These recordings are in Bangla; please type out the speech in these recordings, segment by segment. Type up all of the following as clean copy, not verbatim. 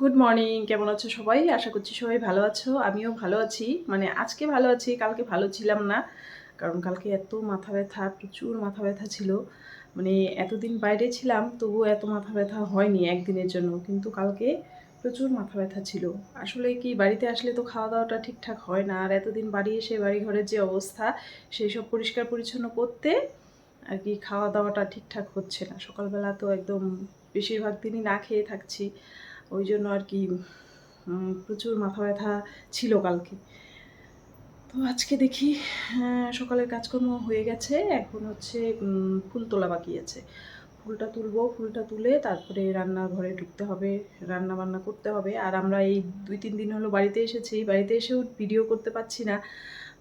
গুড মর্নিং, কেমন আছো সবাই? আশা করছি সবাই ভালো আছো। আমিও ভালো আছি। মানে আজকে ভালো আছি, কালকে ভালো ছিলাম না। কারণ কালকে এত মাথা ব্যথা, প্রচুর মাথা ব্যথা ছিল। মানে এতদিন বাইরে ছিলাম তবুও এত মাথা ব্যথা হয়নি একদিনের জন্য। কিন্তু কালকে প্রচুর মাথা ব্যথা ছিল। আসলে কি বাড়িতে আসলে তো খাওয়া দাওয়াটা ঠিকঠাক হয় না। আর এতদিন বাড়ি এসে বাড়ি ঘরের যে অবস্থা, সেই সব পরিষ্কার পরিচ্ছন্ন করতে আর কি খাওয়া দাওয়াটা ঠিকঠাক হচ্ছে না। সকালবেলা তো একদম বেশিরভাগ দিনই না খেয়ে থাকছি। ওই জন্য আর কি প্রচুর মাথা ব্যথা ছিল কালকে। তো আজকে দেখি সকালের কাজকর্ম হয়ে গেছে। এখন হচ্ছে ফুল তোলা বাকি আছে। ফুলটা তুলবো, ফুলটা তুলে তারপরে রান্নাঘরে ঢুকতে হবে, রান্না বান্না করতে হবে। আর আমরা এই 2-3 দিন হলো বাড়িতে এসেছি, বাড়িতে এসেও ভিডিও করতে পারছি না।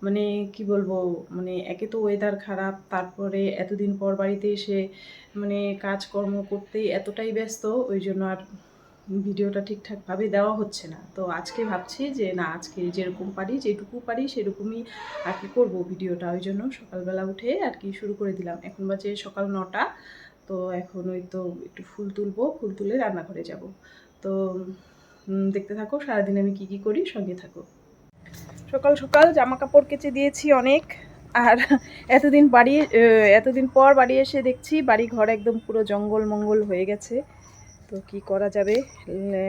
মানে কি বলবো, মানে একে তো ওয়েদার খারাপ, তারপরে এতদিন পর বাড়িতে এসে মানে কাজকর্ম করতেই এতটাই ব্যস্ত, ওই জন্য আর ভিডিওটা ঠিকঠাকভাবে দেওয়া হচ্ছে না। তো আজকে ভাবছি যে না, আজকে যেরকম পারি, যেটুকু পারি সেরকমই আর কি করবো ভিডিওটা। ওই জন্য সকালবেলা উঠে আর কি শুরু করে দিলাম। এখন বাজে সকাল 9টা। তো এখন ওই তো একটু ফুল তুলবো, ফুল তুলে রান্নাঘরে যাব। তো দেখতে থাকো সারাদিন আমি কি কি করি, সঙ্গে থাকো। সকাল সকাল জামা কাপড় কেচে দিয়েছি অনেক। আর এতদিন পর বাড়ি এসে দেখছি বাড়ি ঘর একদম পুরো জঙ্গল মঙ্গল হয়ে গেছে। তো কি করা যাবে,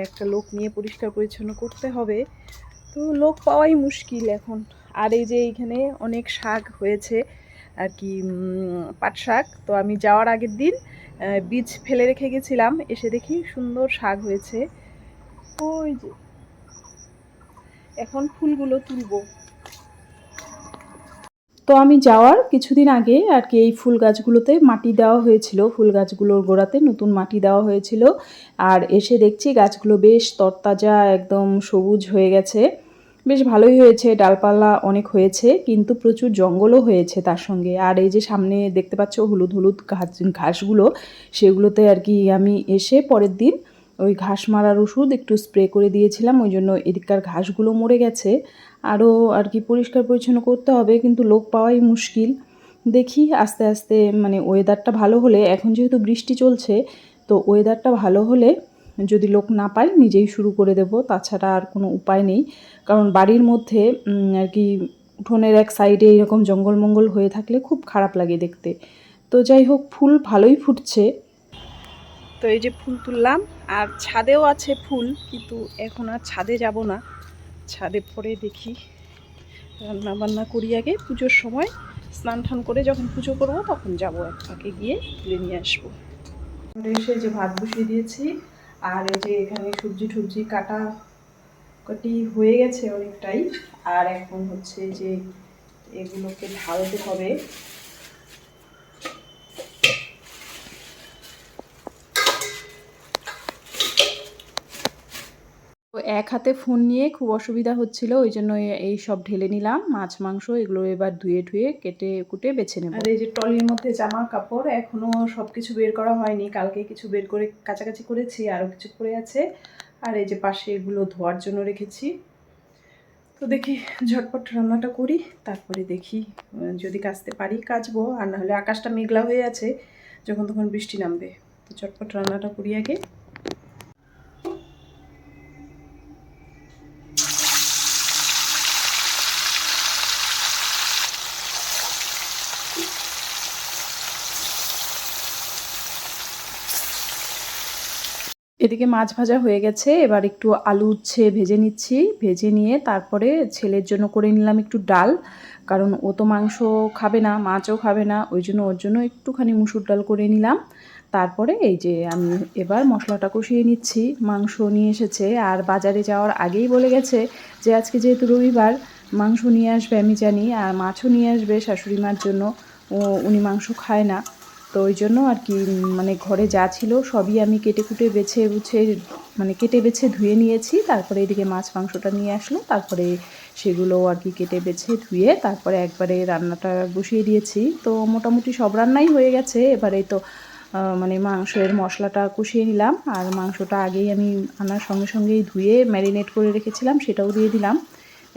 একটা লোক নিয়ে পরিষ্কার পরিচ্ছন্ন করতে হবে। তো লোক পাওয়াই মুশকিল এখন। আর এই যে এইখানে অনেক শাক হয়েছে আর কি, পাট শাক। তো আমি যাওয়ার আগের দিন বীজ ফেলে রেখে গেছিলাম, এসে দেখি সুন্দর শাক হয়েছে। ওই যে এখন ফুলগুলো তুলবো। তো আমি যাওয়ার কিছুদিন আগে আর কি এই ফুল গাছগুলোতে মাটি দেওয়া হয়েছিল, ফুল গাছগুলোর গোড়াতে নতুন মাটি দেওয়া হয়েছিল। আর এসে দেখছি গাছগুলো বেশ তরতাজা, একদম সবুজ হয়ে গেছে। বেশ ভালোই হয়েছে, ডালপালা অনেক হয়েছে, কিন্তু প্রচুর জঙ্গলও হয়েছে তার সঙ্গে। আর এই যে সামনে দেখতে পাচ্ছ হলুদ হলুদ ঘাসগুলো, সেগুলোতে আর কি আমি এসে পরের দিন ওই ঘাস মারার ওষুধ একটু স্প্রে করে দিয়েছিলাম, ওই জন্য এদিককার ঘাসগুলো মরে গেছে। আরও আর কি পরিষ্কার পরিচ্ছন্ন করতে হবে, কিন্তু লোক পাওয়াই মুশকিল। দেখি আস্তে আস্তে, মানে ওয়েদারটা ভালো হলে, এখন যেহেতু বৃষ্টি চলছে, তো ওয়েদারটা ভালো হলে যদি লোক না পাই নিজেই শুরু করে দেব, তাছাড়া আর কোনো উপায় নেই। কারণ বাড়ির মধ্যে আর কি উঠোনের এক সাইডে এরকম জঙ্গল মঙ্গল হয়ে থাকলে খুব খারাপ লাগে দেখতে। তো যাই হোক, ফুল ভালোই ফুটছে। তো এই যে ফুল তুললাম, আর ছাদেও আছে ফুল, কিন্তু এখন আর ছাদে যাব না। ছাদে পরে দেখি, রান্না বান্না করি আগে, পুজোর সময় স্নান টান করে যখন পুজো করবো তখন যাবো, এক ফাঁকে গিয়ে তুলে নিয়ে আসবো। এসে যে ভাত বসিয়ে দিয়েছি, আর এই যে এখানে সবজি টবজি কাটা কাটি হয়ে গেছে অনেকটাই। আর এখন হচ্ছে যে এগুলোকে ঢালতে হবে। তো এক হাতে ফোন নিয়ে খুব অসুবিধা হচ্ছিল, ওই জন্য এই সব ঢেলে নিলাম। মাছ মাংস এগুলো এবার ধুয়ে ধুয়ে কেটে কুটে বেছে নেব। আর এই যে টলির মধ্যে জামা কাপড়, এখনও সব কিছু বের করা হয়নি, কালকে কিছু বের করে কাছাকাছি করেছি, আরও কিছু পড়ে আছে। আর এই যে পাশে এগুলো ধোয়ার জন্য রেখেছি। তো দেখি ঝটপট রান্নাটা করি, তারপরে দেখি যদি কাচতে পারি কাচবো, আর নাহলে আকাশটা মেঘলা হয়ে আছে, যখন তখন বৃষ্টি নামবে। তো ঝটপট রান্নাটা করি আগে। এদিকে মাছ ভাজা হয়ে গেছে, এবার একটু আলু উচ্ছে ভেজে নিচ্ছি। ভেজে নিয়ে তারপরে ছেলের জন্য করে নিলাম একটু ডাল, কারণ ও তো মাংস খাবে না, মাছও খাবে না, ওই জন্য ওর জন্য একটুখানি মুসুর ডাল করে নিলাম। তারপরে এই যে আমি এবার মশলাটা কষিয়ে নিচ্ছি। মাংস নিয়ে এসেছে, আর বাজারে যাওয়ার আগেই বলে গেছে যে আজকে যেহেতু রবিবার মাংস নিয়ে আসবে, আমি জানি, আর মাছও নিয়ে আসবে শাশুড়ি মার জন্য, উনি মাংস খায় না। তো ওই জন্য আর কি, মানে ঘরে যা ছিল সবই আমি কেটে কুটে বেছে বুছে, মানে কেটে বেছে ধুয়ে নিয়েছি। তারপরে এদিকে মাছ মাংসটা নিয়ে আসলো, তারপরে সেগুলো আর কি কেটে বেছে ধুয়ে তারপরে একবারে রান্নাটা বসিয়ে দিয়েছি। তো মোটামুটি সব রান্নাই হয়ে গেছে। এবারে তো মানে মাংসের মশলাটা কষিয়ে নিলাম, আর মাংসটা আগেই আমি আনার সঙ্গে সঙ্গেই ধুয়ে ম্যারিনেট করে রেখেছিলাম, সেটাও দিয়ে দিলাম।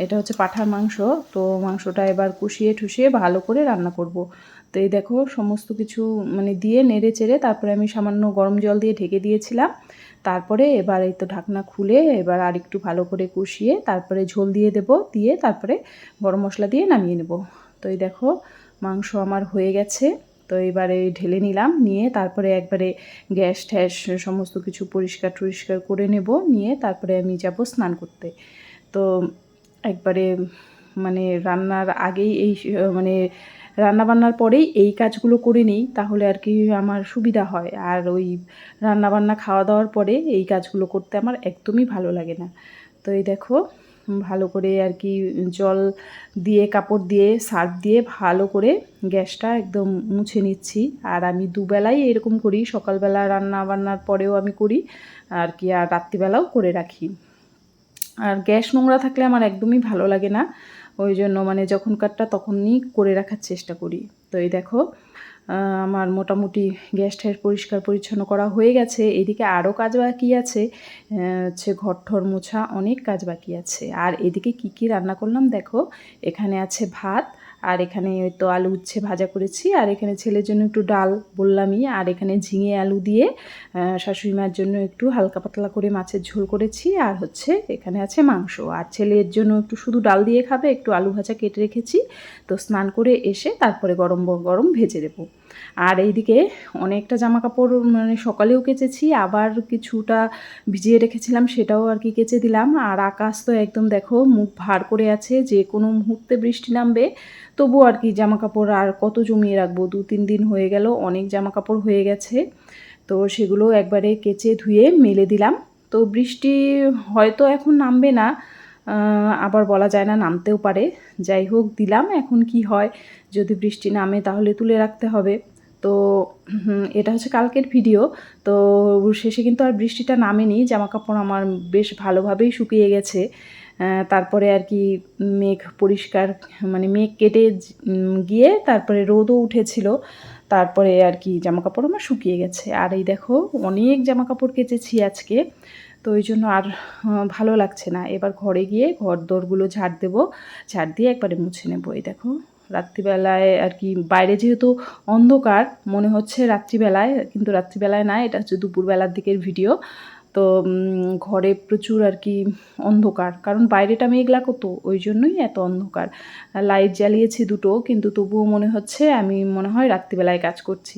এটা হচ্ছে পাঁঠার মাংস। তো মাংসটা এবার কষিয়ে ঠুসিয়ে ভালো করে রান্না করব। তো এই দেখো সমস্ত কিছু মানে দিয়ে নেড়ে চেড়ে তারপরে আমি সামান্য গরম জল দিয়ে ঢেকে দিয়েছিলাম। তারপরে এবার এই তো ঢাকনা খুলে এবার আর একটু ভালো করে কষিয়ে তারপরে ঝোল দিয়ে দেব, দিয়ে তারপরে গরম মশলা দিয়ে নামিয়ে নেব। তো এই দেখো মাংস আমার হয়ে গেছে। তো এবারে ঢেলে নিলাম, নিয়ে তারপরে একবারে গ্যাস ট্যাস সমস্ত কিছু পরিষ্কার টরিষ্কার করে নেব, নিয়ে তারপরে আমি যাব স্নান করতে। তো একবারে মানে রান্নার আগেই এই মানে রান্নাবান্নার পরেই এই কাজগুলো করে নিই, তাহলে আর কি আমার সুবিধা হয়। আর ওই রান্নাবান্না খাওয়া দাওয়ার পরে এই কাজগুলো করতে আমার একদমই ভালো লাগে না। তো এই দেখো ভালো করে আর কি জল দিয়ে কাপড় দিয়ে সার্ফ দিয়ে ভালো করে গ্যাসটা একদম মুছে নিচ্ছি। আর আমি দুবেলাই এরকম করি, সকালবেলা রান্না বান্নার পরেও আমি করি আর কি, আর রাত্রিবেলাও করে রাখি। আর গ্যাস নোংরা থাকলে আমার একদমই ভালো লাগে না, ওই জন্য মানে যখনকারটা তখনই করে রাখার চেষ্টা করি। তো এই দেখো আমার মোটামুটি গ্যাস ট্যাস পরিষ্কার পরিচ্ছন্ন করা হয়ে গেছে। এদিকে আরও কাজ বাকি আছে, হচ্ছে ঘর ঠর মোছা, অনেক কাজ বাকি আছে। আর এদিকে কি কি রান্না করলাম দেখো, এখানে আছে ভাত, আর এখানে ওই তো আলু উচ্ছে ভাজা করেছি, আর এখানে ছেলের জন্য একটু ডাল বললামই, আর এখানে ঝিঙে আলু দিয়ে শাশুড়ি মার জন্য একটু হালকা পাতলা করে মাছের ঝোল করেছি, আর হচ্ছে এখানে আছে মাংস। আর ছেলের জন্য একটু শুধু ডাল দিয়ে খাবে, একটু আলু ভাজা কেটে রেখেছি। তো স্নান করে এসে তারপরে গরম গরম ভেজে দেবো। আর এইদিকে অনেকটা জামা কাপড় মানে সকালেও কেচেছি, আবার কিছুটা ভিজিয়ে রেখেছিলাম সেটাও আর কি কেচে দিলাম। আর আকাশ তো একদম দেখো মুখ ভার করে আছে, যে কোনো মুহূর্তে বৃষ্টি নামবে। তবু আর কি জামা কাপড় আর কত জমিয়ে রাখবো, 2-3 দিন হয়ে গেল, অনেক জামা কাপড় হয়ে গেছে। তো সেগুলো একবারে কেচে ধুয়ে মেলে দিলাম। তো বৃষ্টি হয়তো এখন নামবে না, আবার বলা যায় না, নামতেও পারে। যাই হোক দিলাম, এখন কি হয়, যদি বৃষ্টি নামে তাহলে তুলে রাখতে হবে। তো এটা হচ্ছে কালকের ভিডিও। তো শেষে কিন্তু আর বৃষ্টিটা নামেনি, জামাকাপড় আমার বেশ ভালোভাবেই শুকিয়ে গেছে। তারপরে আর কি মেঘ পরিষ্কার মানে মেঘ কেটে গিয়ে তারপরে রোদও উঠেছিল, তারপরে আর কি জামাকাপড় আমার শুকিয়ে গেছে। আর এই দেখো অনেক জামাকাপড় কেচেছি আজকে, তো ওই জন্য আর ভালো লাগছে না। এবার ঘরে গিয়ে ঘর দোরগুলো ঝাড় দেবো, ঝাড় দিয়ে একবারে মুছে নেবো। এই দেখো রাত্রিবেলায় আর কি, বাইরে যেহেতু অন্ধকার মনে হচ্ছে রাত্রিবেলায়, কিন্তু রাত্রিবেলায় না, এটা হচ্ছে দুপুরবেলার দিকের ভিডিও। তো ঘরে প্রচুর আর কি অন্ধকার, কারণ বাইরেটা মেঘলা কত, ওই জন্যই এত অন্ধকার। লাইট জ্বালিয়েছি দুটো, কিন্তু তবুও মনে হচ্ছে আমি মনে হয় রাত্রিবেলায় কাজ করছি।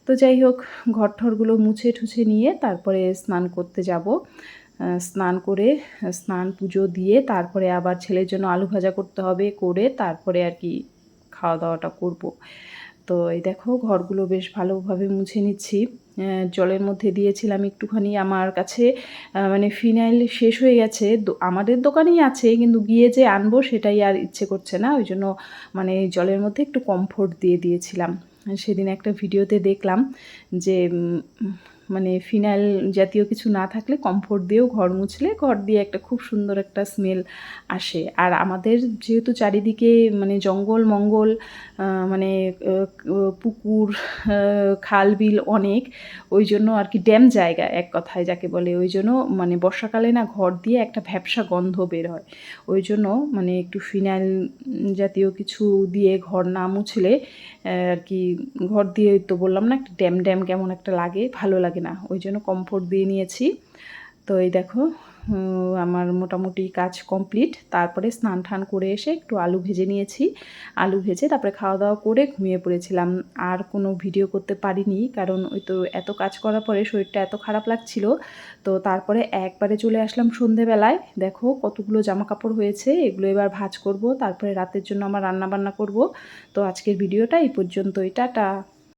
তো যাই হোক ঘর ঠরগুলো মুছে ঠুছে নিয়ে তারপরে স্নান করতে যাব। স্নান করে স্নান পুজো দিয়ে তারপরে আবার ছেলের জন্য আলু ভাজা করতে হবে, করে তারপরে আর কি খাওয়া দাওয়াটা করব। তো এই দেখো ঘরগুলো বেশ ভালোভাবে মুছে নিচ্ছি। জলের মধ্যে দিয়েছিলাম একটুখানি, আমার কাছে মানে ফিনাইল শেষ হয়ে গেছে, আমাদের দোকানেই আছে, কিন্তু গিয়ে যে আনবো সেটাই আর ইচ্ছে করছে না, ওই জন্য মানে জলের মধ্যে একটু কমফোর্ট দিয়ে দিয়েছিলাম। সেদিন একটা ভিডিওতে দেখলাম যে মানে ফিনাইল জাতীয় কিছু না থাকলে কমফোর্ট দিয়েও ঘর মুছলে ঘর দিয়ে একটা খুব সুন্দর একটা স্মেল আসে। আর আমাদের যেহেতু চারিদিকে মানে জঙ্গল মঙ্গল, মানে পুকুর খাল বিল অনেক, ওই জন্য আর কি ড্যাম জায়গা এক কথায় যাকে বলে, ওই জন্য মানে বর্ষাকালে না ঘর দিয়ে একটা ভ্যাপসা গন্ধ বের হয়। ওই জন্য মানে একটু ফিনাইল জাতীয় কিছু দিয়ে ঘর না মুছলে আর কি, ঘর দিয়ে তো বললাম না একটা ড্যাম ড্যাম কেমন একটা লাগে, ভালো লাগে না, ওই জন্য কমফোর্ট দিয়ে নিয়েছি। তো এই দেখো আমার মোটামুটি কাজ কমপ্লিট। তারপরে স্নান টান করে এসে একটু আলু ভেজে নিয়েছি, আলু ভেজে তারপরে খাওয়া দাওয়া করে ঘুমিয়ে পড়েছিলাম। আর কোনো ভিডিও করতে পারিনি, কারণ ওই তো এত কাজ করার পরে শরীরটা এত খারাপ লাগছিল। তো তারপরে একবারে চলে আসলাম সন্ধেবেলায়। দেখো কতগুলো জামা কাপড় হয়েছে, এগুলো এবার ভাঁজ করব, তারপরে রাতের জন্য আমার রান্না বান্না করব। তো আজকের ভিডিওটা এই পর্যন্তই, টাটা।